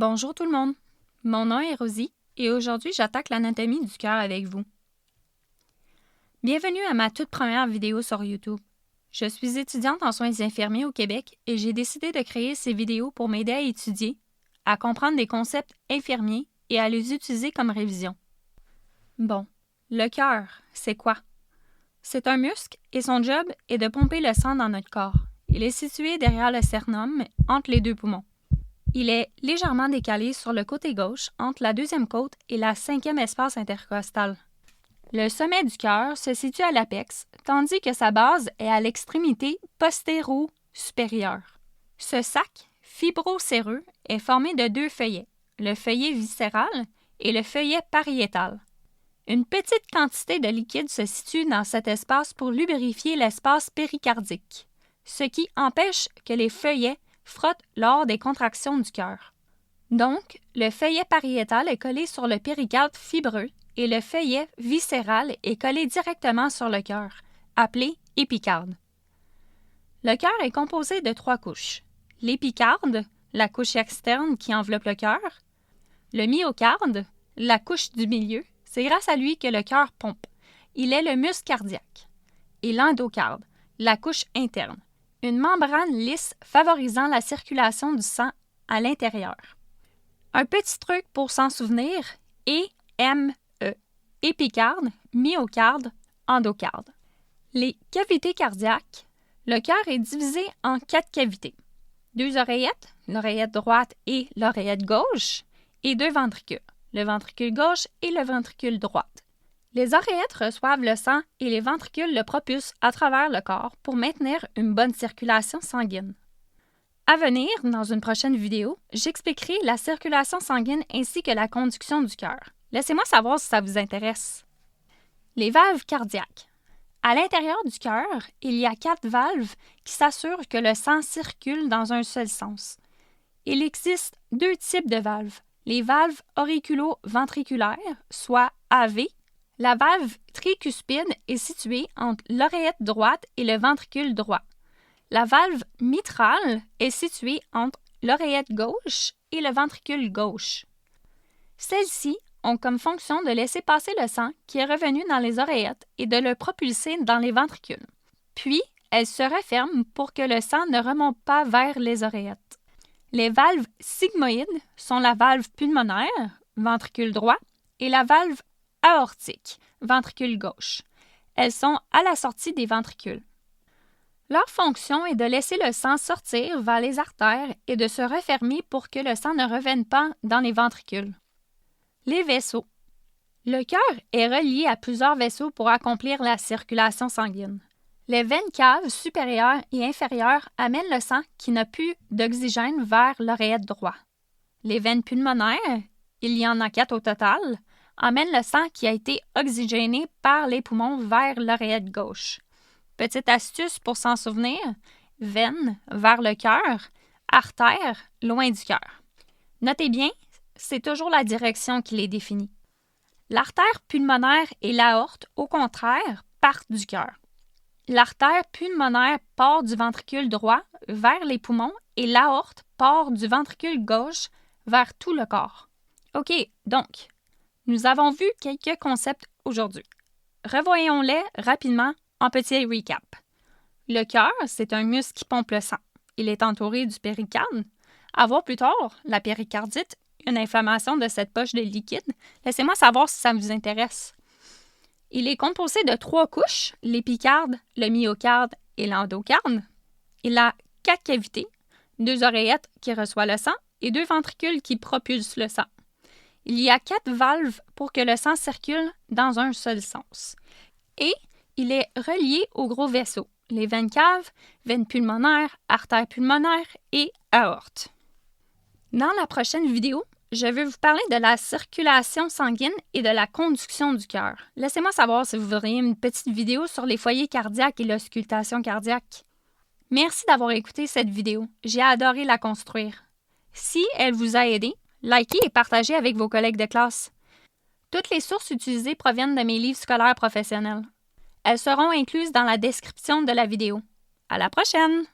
Bonjour tout le monde, mon nom est Rosie et aujourd'hui j'attaque l'anatomie du cœur avec vous. Bienvenue à ma toute première vidéo sur YouTube. Je suis étudiante en soins infirmiers au Québec et j'ai décidé de créer ces vidéos pour m'aider à étudier, à comprendre des concepts infirmiers et à les utiliser comme révision. Bon, le cœur, c'est quoi? C'est un muscle et son job est de pomper le sang dans notre corps. Il est situé derrière le sternum, entre les deux poumons. Il est légèrement décalé sur le côté gauche entre la deuxième côte et la cinquième espace intercostal. Le sommet du cœur se situe à l'apex, tandis que sa base est à l'extrémité postéro-supérieure. Ce sac fibrocéreux est formé de deux feuillets, le feuillet viscéral et le feuillet pariétal. Une petite quantité de liquide se situe dans cet espace pour lubrifier l'espace péricardique, ce qui empêche que les feuillets frottent lors des contractions du cœur. Donc, le feuillet pariétal est collé sur le péricarde fibreux et le feuillet viscéral est collé directement sur le cœur, appelé épicarde. Le cœur est composé de trois couches. L'épicarde, la couche externe qui enveloppe le cœur. Le myocarde, la couche du milieu, c'est grâce à lui que le cœur pompe. Il est le muscle cardiaque. Et l'endocarde, la couche interne, une membrane lisse favorisant la circulation du sang à l'intérieur. Un petit truc pour s'en souvenir, EME, épicarde, myocarde, endocarde. Les cavités cardiaques, le cœur est divisé en 4 cavités. 2 oreillettes, l'oreillette droite et l'oreillette gauche, et 2 ventricules, le ventricule gauche et le ventricule droite. Les oreillettes reçoivent le sang et les ventricules le propulsent à travers le corps pour maintenir une bonne circulation sanguine. À venir, dans une prochaine vidéo, j'expliquerai la circulation sanguine ainsi que la conduction du cœur. Laissez-moi savoir si ça vous intéresse. Les valves cardiaques. À l'intérieur du cœur, il y a 4 valves qui s'assurent que le sang circule dans un seul sens. Il existe 2 types de valves. Les valves auriculo-ventriculaires, soit AV. La valve tricuspide est située entre l'oreillette droite et le ventricule droit. La valve mitrale est située entre l'oreillette gauche et le ventricule gauche. Celles-ci ont comme fonction de laisser passer le sang qui est revenu dans les oreillettes et de le propulser dans les ventricules. Puis, elles se referment pour que le sang ne remonte pas vers les oreillettes. Les valves sigmoïdes sont la valve pulmonaire, ventricule droit, et la valve aortique, ventricule gauche. Elles sont à la sortie des ventricules. Leur fonction est de laisser le sang sortir vers les artères et de se refermer pour que le sang ne revienne pas dans les ventricules. Les vaisseaux. Le cœur est relié à plusieurs vaisseaux pour accomplir la circulation sanguine. Les veines caves supérieures et inférieures amènent le sang qui n'a plus d'oxygène vers l'oreillette droite. Les veines pulmonaires, il y en a 4 au total, amènent le sang qui a été oxygéné par les poumons vers l'oreillette gauche. Petite astuce pour s'en souvenir, veine vers le cœur, artère loin du cœur. Notez bien, c'est toujours la direction qui les définit. L'artère pulmonaire et l'aorte, au contraire, partent du cœur. L'artère pulmonaire part du ventricule droit vers les poumons et l'aorte part du ventricule gauche vers tout le corps. OK, donc, nous avons vu quelques concepts aujourd'hui. Revoyons-les rapidement en petit recap. Le cœur, c'est un muscle qui pompe le sang. Il est entouré du péricarde. À voir plus tard, la péricardite, une inflammation de cette poche de liquide. Laissez-moi savoir si ça vous intéresse. Il est composé de 3 couches, l'épicarde, le myocarde et l'endocarde. Il a 4 cavités, 2 oreillettes qui reçoivent le sang et 2 ventricules qui propulsent le sang. Il y a 4 valves pour que le sang circule dans un seul sens. Et il est relié aux gros vaisseaux, les veines caves, veines pulmonaires, artères pulmonaires et aorte. Dans la prochaine vidéo, je vais vous parler de la circulation sanguine et de la conduction du cœur. Laissez-moi savoir si vous voudriez une petite vidéo sur les foyers cardiaques et l'auscultation cardiaque. Merci d'avoir écouté cette vidéo. J'ai adoré la construire. Si elle vous a aidé, likez et partagez avec vos collègues de classe. Toutes les sources utilisées proviennent de mes livres scolaires professionnels. Elles seront incluses dans la description de la vidéo. À la prochaine!